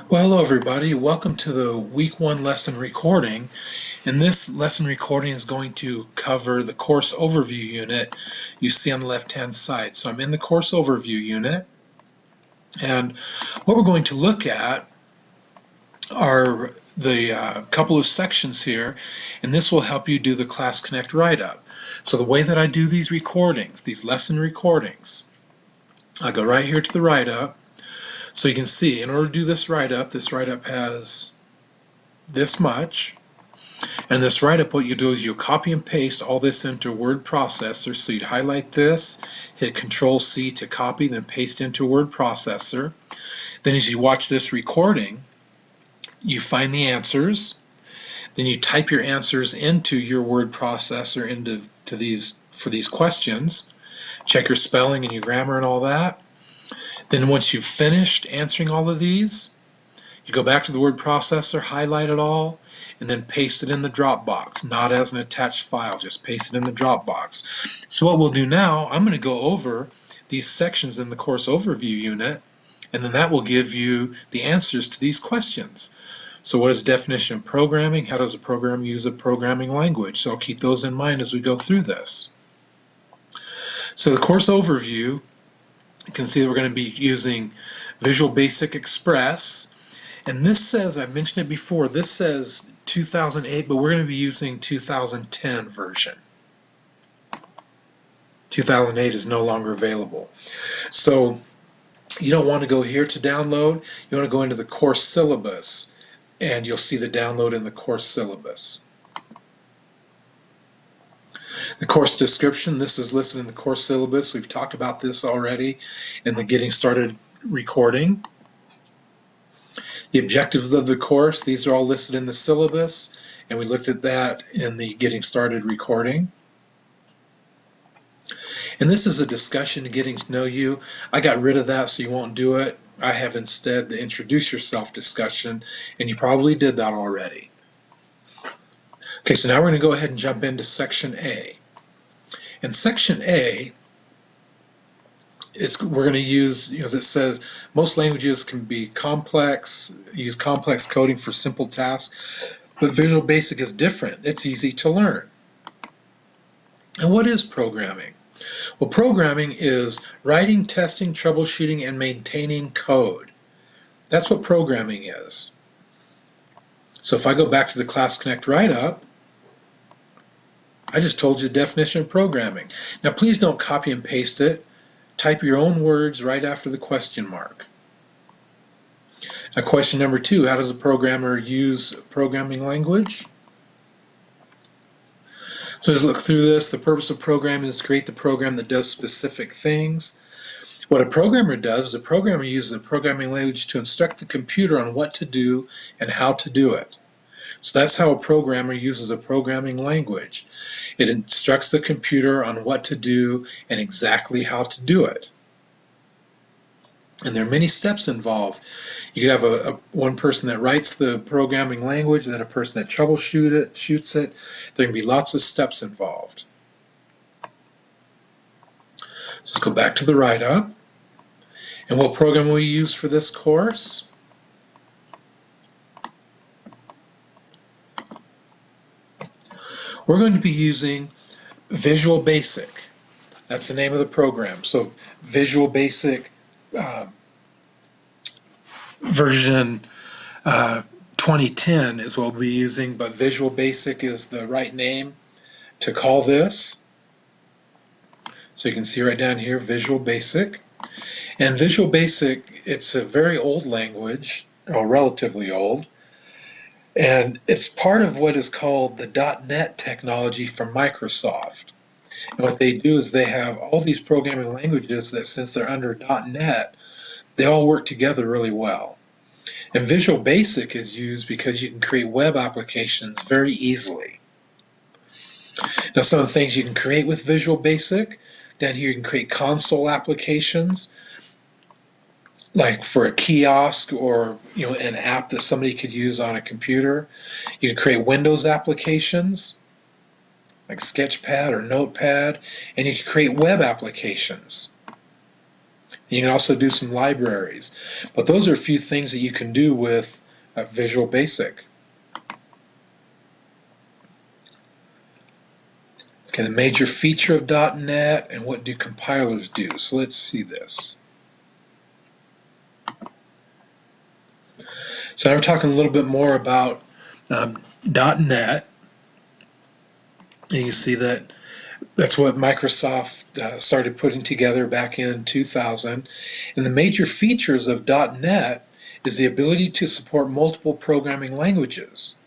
Well, hello everybody. Welcome to the week 1 lesson recording. And this lesson recording is going to cover the course overview unit you see on the left-hand side. So I'm in the course overview unit, and what we're going to look at are the couple of sections here, and this will help you do the Class Connect write-up. So the way that I do these recordings, these lesson recordings, I go right here to the write-up. So you can see, in order to do this write-up has this much. And this write-up, what you do is you copy and paste all this into word processor. So you'd highlight this, hit Control-C to copy, then paste into word processor. Then as you watch this recording, you find the answers. Then you type your answers into your word processor for these questions. Check your spelling and your grammar and all that. Then once you've finished answering all of these, you go back to the word processor, highlight it all, and then paste it in the Dropbox, not as an attached file, just paste it in the Dropbox. So what we'll do now, I'm going to go over these sections in the course overview unit, and then that will give you the answers to these questions. So what is the definition of programming? How does a program use a programming language? So I'll keep those in mind as we go through this. So the course overview, you can see that we're going to be using Visual Basic Express. And this says, I've mentioned it before, this says 2008, but we're going to be using 2010 version. 2008 is no longer available. So you don't want to go here to download. You want to go into the course syllabus, and you'll see the download in the course syllabus. The course description, this is listed in the course syllabus. We've talked about this already in the Getting Started recording. The objectives of the course, these are all listed in the syllabus, and we looked at that in the Getting Started recording. And this is a discussion to getting to know you. I got rid of that so you won't do it. I have instead the Introduce Yourself discussion, and you probably did that already. Okay, so now we're going to go ahead and jump into Section A. And Section A we're going to use, as it says, most languages can be complex, use complex coding for simple tasks, but Visual Basic is different. It's easy to learn. And what is programming? Well, programming is writing, testing, troubleshooting, and maintaining code. That's what programming is. So if I go back to the Class Connect write-up, I just told you the definition of programming. Now please don't copy and paste it. Type your own words right after the question mark. Now question number 2, how does a programmer use a programming language? So let's look through this. The purpose of programming is to create the program that does specific things. What a programmer does is a programmer uses a programming language to instruct the computer on what to do and how to do it. So that's how a programmer uses a programming language. It instructs the computer on what to do and exactly how to do it. And there are many steps involved. You could have one person that writes the programming language, then a person that troubleshoots it. There can be lots of steps involved. Let's go back to the write-up. And what program will we use for this course? We're going to be using Visual Basic. That's the name of the program. So Visual Basic version 2010 is what we'll be using, but Visual Basic is the right name to call this. So you can see right down here, Visual Basic. And Visual Basic, it's a very old language, or relatively old. And it's part of what is called the .NET technology from Microsoft. And what they do is they have all these programming languages that, since they're under .NET, they all work together really well. And Visual Basic is used because you can create web applications very easily. Now, some of the things you can create with Visual Basic, down here you can create console applications, like for a kiosk or an app that somebody could use on a computer. You can create Windows applications like Sketchpad or Notepad, and you can create web applications. You can also do some libraries. But those are a few things that you can do with Visual Basic. Okay, the major feature of .NET and what do compilers do. So let's see this. So now we're talking a little bit more about .NET. And you see that that's what Microsoft started putting together back in 2000. And the major features of .NET is the ability to support multiple programming languages.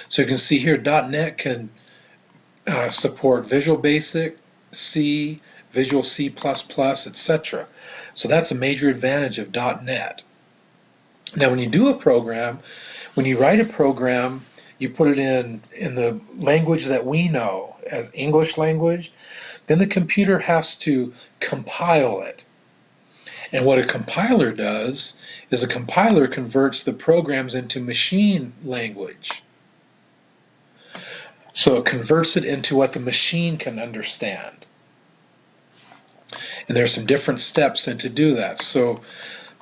So you can see here .NET can support Visual Basic, C, Visual C++, etc. So that's a major advantage of .NET. Now when you do a program, when you write a program, you put it in the language that we know as English language, then the computer has to compile it. And what a compiler does is a compiler converts the programs into machine language. So it converts it into what the machine can understand. And there's some different steps in to do that. So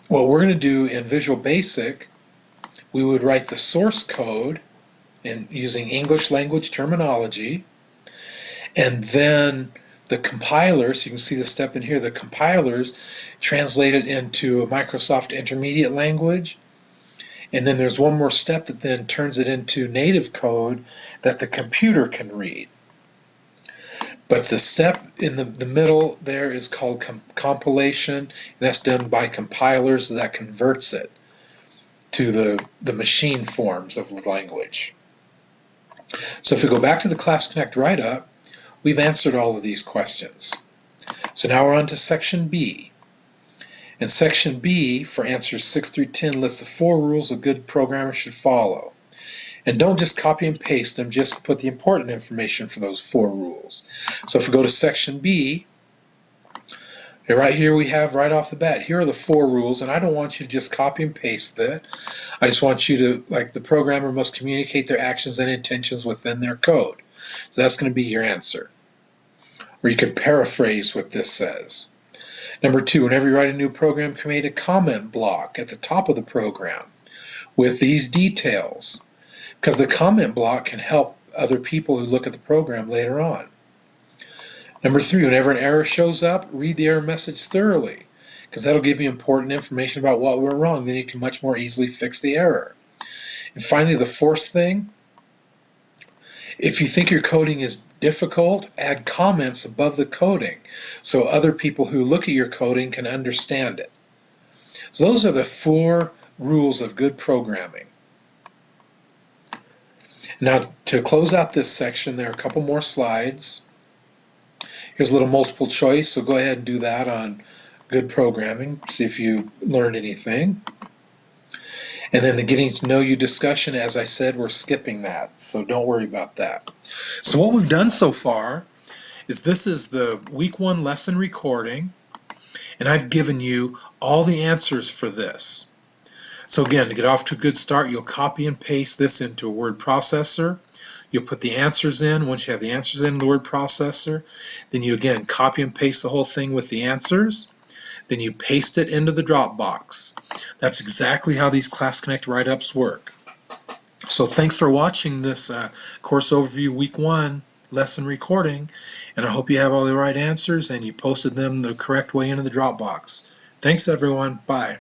what we're going to do in Visual Basic, we would write the source code in using English language terminology, and then the compilers, you can see the step in here, the compilers translate it into a Microsoft Intermediate language, and then there's one more step that then turns it into native code that the computer can read. But the step in the middle there is called compilation, and that's done by compilers that converts it to the machine forms of the language. So if we go back to the Class Connect Writeup, we've answered all of these questions. So now we're on to Section B. And Section B, for answers 6 through 10, lists the 4 rules a good programmer should follow. And don't just copy and paste them, just put the important information for those 4 rules. So if we go to Section B, right here we have right off the bat, here are the 4 rules, and I don't want you to just copy and paste that. I just want you to, like, the programmer must communicate their actions and intentions within their code. So that's going to be your answer. Or you could paraphrase what this says. Number 2, whenever you write a new program, create a comment block at the top of the program with these details, because the comment block can help other people who look at the program later on. Number 3, whenever an error shows up, read the error message thoroughly, because that'll give you important information about what went wrong. Then you can much more easily fix the error. And finally, the 4th thing, if you think your coding is difficult, add comments above the coding so other people who look at your coding can understand it. So those are the 4 rules of good programming. Now, to close out this section, there are a couple more slides. Here's a little multiple choice, so go ahead and do that on good programming, see if you learned anything. And then the getting to know you discussion, as I said, we're skipping that, so don't worry about that. So what we've done so far is this is the Week 1 lesson recording, and I've given you all the answers for this. So again, to get off to a good start, you'll copy and paste this into a word processor. You'll put the answers in. Once you have the answers in the word processor, then you again copy and paste the whole thing with the answers. Then you paste it into the Dropbox. That's exactly how these Class Connect write-ups work. So thanks for watching this course overview Week 1 lesson recording, and I hope you have all the right answers and you posted them the correct way into the Dropbox. Thanks everyone. Bye.